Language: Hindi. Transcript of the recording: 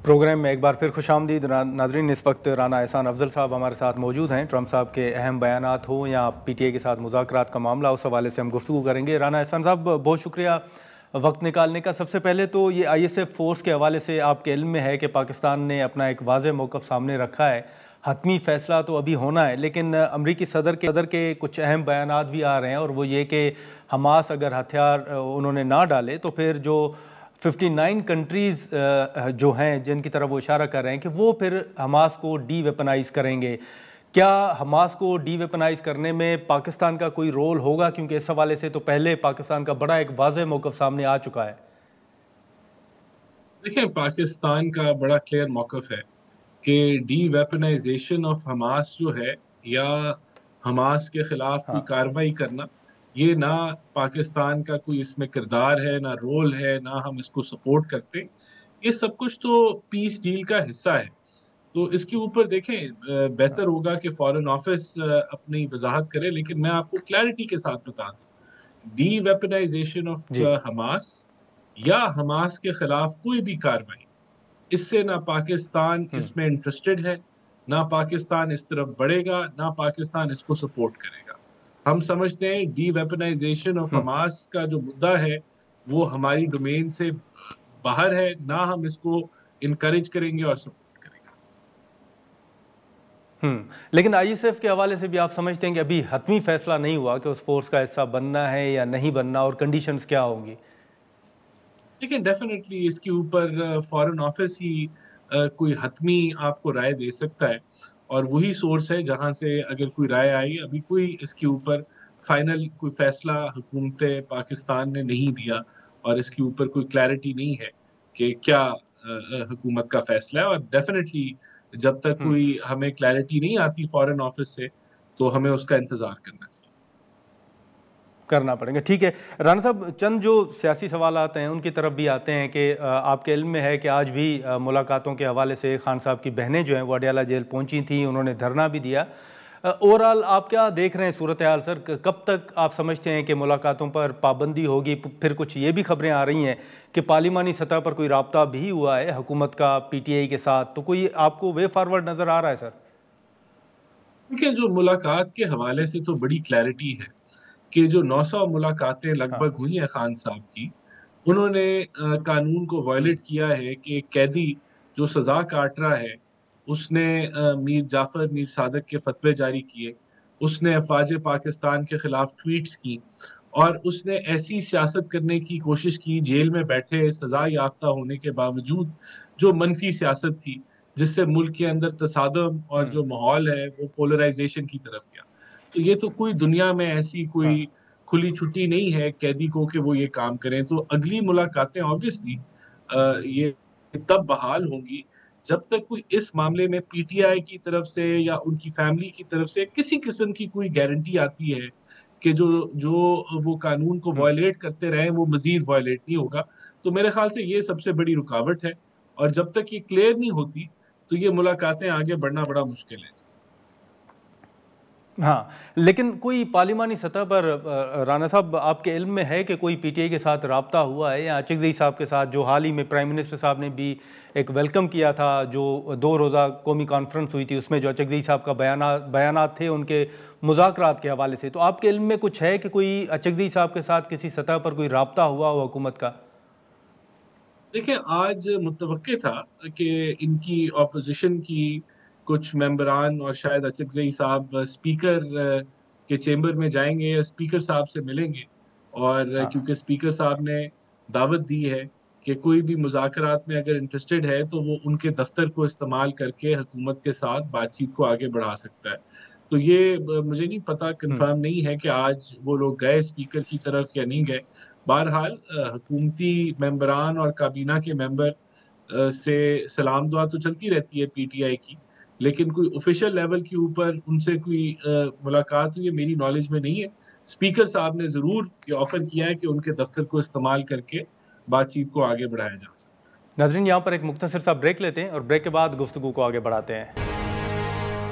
प्रोग्राम में एक बार फिर खुशामदीद नाजरीन। इस वक्त राना एहसान अफजल साहब हमारे साथ मौजूद हैं। ट्रंप साहब के अहम बयानात हो या पीटीआई के साथ मुज़ाकरात का मामला, उस हवाले से हम गुफ्तगू करेंगे। राना एहसान साहब, बहुत शुक्रिया वक्त निकालने का। सबसे पहले तो ये ISF फोर्स के हवाले से आपके इल्म में है कि पाकिस्तान ने अपना एक वाज़ेह मौक़िफ़ सामने रखा है। हतमी फ़ैसला तो अभी होना है, लेकिन अमरीकी सदर के कुछ अहम बयानात भी आ रहे हैं, और वो ये कि हमास अगर हथियार उन्होंने ना डाले तो फिर जो 59 कंट्रीज़ जो हैं जिनकी तरफ वो इशारा कर रहे हैं कि वो फिर हमास को डी वेपनाइज़ करेंगे। क्या हमास को डी वेपनाइज़ करने में पाकिस्तान का कोई रोल होगा? क्योंकि इस हवाले से तो पहले पाकिस्तान का बड़ा एक वाज़ेह मौक़िफ़ सामने आ चुका है। देखिए, पाकिस्तान का बड़ा क्लियर मौक़िफ़ है कि डी वेपनाइजेशन ऑफ हमास जो है, या हमास के खिलाफ कोई हाँ। कार्रवाई करना, ये ना पाकिस्तान का कोई इसमें किरदार है, ना रोल है, ना हम इसको सपोर्ट करते। ये सब कुछ तो पीस डील का हिस्सा है। तो इसके ऊपर देखें, बेहतर होगा कि फॉरेन ऑफिस अपनी वजाहत करे, लेकिन मैं आपको क्लैरिटी के साथ बता दूं, डी वेपनाइजेशन ऑफ जी। हमास या हमास के खिलाफ कोई भी कार्रवाई, इससे ना पाकिस्तान इसमें इंटरेस्टेड है, ना पाकिस्तान इस तरफ बढ़ेगा, ना पाकिस्तान इसको सपोर्ट करेगा। हम समझते हैं डी वेपनाइजेशन ऑफ हमास का जो मुद्दा है, वो हमारी डोमेन से बाहर है, ना हम इसको इनकरेज करेंगे और सपोर्ट करेंगे। लेकिन ISF के हवाले से भी आप समझते हैं कि अभी हतमी फैसला नहीं हुआ कि उस फोर्स का हिस्सा बनना है या नहीं बनना, और कंडीशंस क्या होंगी? लेकिन डेफिनेटली इसके ऊपर फॉरेन ऑफिस ही कोई हतमी आपको राय दे सकता है, और वही सोर्स है जहां से अगर कोई राय आई। अभी कोई इसके ऊपर फाइनल कोई फैसला हुकूमत पाकिस्तान ने नहीं दिया, और इसके ऊपर कोई क्लैरिटी नहीं है कि क्या हुकूमत का फैसला है। और डेफिनेटली जब तक कोई हमें क्लैरिटी नहीं आती फॉरेन ऑफिस से, तो हमें उसका इंतजार करना चाहिए। करना पड़ेगा, ठीक है। राना साहब, चंद जो सियासी सवाल आते हैं उनकी तरफ भी आते हैं कि आपके इल्म में है कि आज भी मुलाकातों के हवाले से खान साहब की बहनें जो हैं वो अडयाला जेल पहुंची थी, उन्होंने धरना भी दिया। ओवरऑल आप क्या देख रहे हैं सूरत हाल सर? कब तक आप समझते हैं कि मुलाकातों पर पाबंदी होगी? फिर कुछ ये भी खबरें आ रही हैं कि पार्लिमानी सतह पर कोई राब्ता भी हुआ है हुकूमत का PTI के साथ, तो कोई आपको वे फॉरवर्ड नज़र आ रहा है सर? देखिए, जो मुलाकात के हवाले से तो बड़ी क्लैरिटी है कि जो 900 मुलाकातें हाँ। लगभग हुई हैं खान साहब की, उन्होंने कानून को वायलेट किया है कि एक कैदी जो सज़ा काट रहा है, उसने मीर जाफ़र, मीर सादिक के फ़तवे जारी किए, उसने अफ़वाज पाकिस्तान के खिलाफ ट्वीट्स की, और उसने ऐसी सियासत करने की कोशिश की जेल में बैठे सज़ा याफ़्ता होने के बावजूद, जो मनफ़ी सियासत थी, जिससे मुल्क के अंदर तसादम और जो माहौल है वो पोलराइज़ेशन की तरफ गया। तो ये तो कोई दुनिया में ऐसी कोई हाँ। खुली छुट्टी नहीं है कैदी को कि वो ये काम करें। तो अगली मुलाकातें ऑब्वियसली ये तब बहाल होंगी जब तक कोई इस मामले में पीटीआई की तरफ से या उनकी फैमिली की तरफ से किसी किस्म की कोई गारंटी आती है कि जो जो वो कानून को वायलेट करते रहे वो मज़ीद वायलेट नहीं होगा। तो मेरे ख़्याल से ये सबसे बड़ी रुकावट है, और जब तक ये क्लियर नहीं होती, तो ये मुलाकातें आगे बढ़ना बड़ा मुश्किल है। हाँ, लेकिन कोई पार्लिमानी सतह पर राना साहब, आपके इल्म में है कि कोई PTI के साथ राब्ता हुआ है, या अचकज़ई साहब के साथ, जो हाल ही में प्राइम मिनिस्टर साहब ने भी एक वेलकम किया था, जो 2 रोज़ा कौमी कॉन्फ्रेंस हुई थी, उसमें जो अचकज़ई साहब का बयानात थे उनके मुज़ाकरात के हवाले से, तो आपके इल्म में कुछ है कि कोई अचकज़ई साहब के साथ किसी सतह पर कोई राब्ता हुआ हो हुकूमत का? देखिए, आज मुतवक्के था कि इनकी ऑपोज़िशन की कुछ मेंबरान और शायद अचकज़ई साहब स्पीकर के चेंबर में जाएँगे या स्पीकर साहब से मिलेंगे, और हाँ। क्योंकि स्पीकर साहब ने दावत दी है कि कोई भी मुज़ाकरात में अगर इंटरेस्टेड है, तो वो उनके दफ़्तर को इस्तेमाल करके हुकूमत के साथ बातचीत को आगे बढ़ा सकता है। तो ये मुझे नहीं पता, कन्फ़र्म नहीं है कि आज वो लोग गए स्पीकर की तरफ या नहीं गए। बहरहाल हुकूमती मेंबरान और काबीना के मेंबर से सलाम दुआ तो चलती रहती है पीटीआई की, लेकिन कोई ऑफ़िशियल लेवल के ऊपर उनसे कोई मुलाकात हुई है मेरी नॉलेज में नहीं है। स्पीकर साहब ने ज़रूर ये ऑफ़र किया है कि उनके दफ़्तर को इस्तेमाल करके बातचीत को आगे बढ़ाया जा सकता है। नाज़रीन, यहाँ पर एक मुख्तसर सा ब्रेक लेते हैं और ब्रेक के बाद गुफ्तगू को आगे बढ़ाते हैं।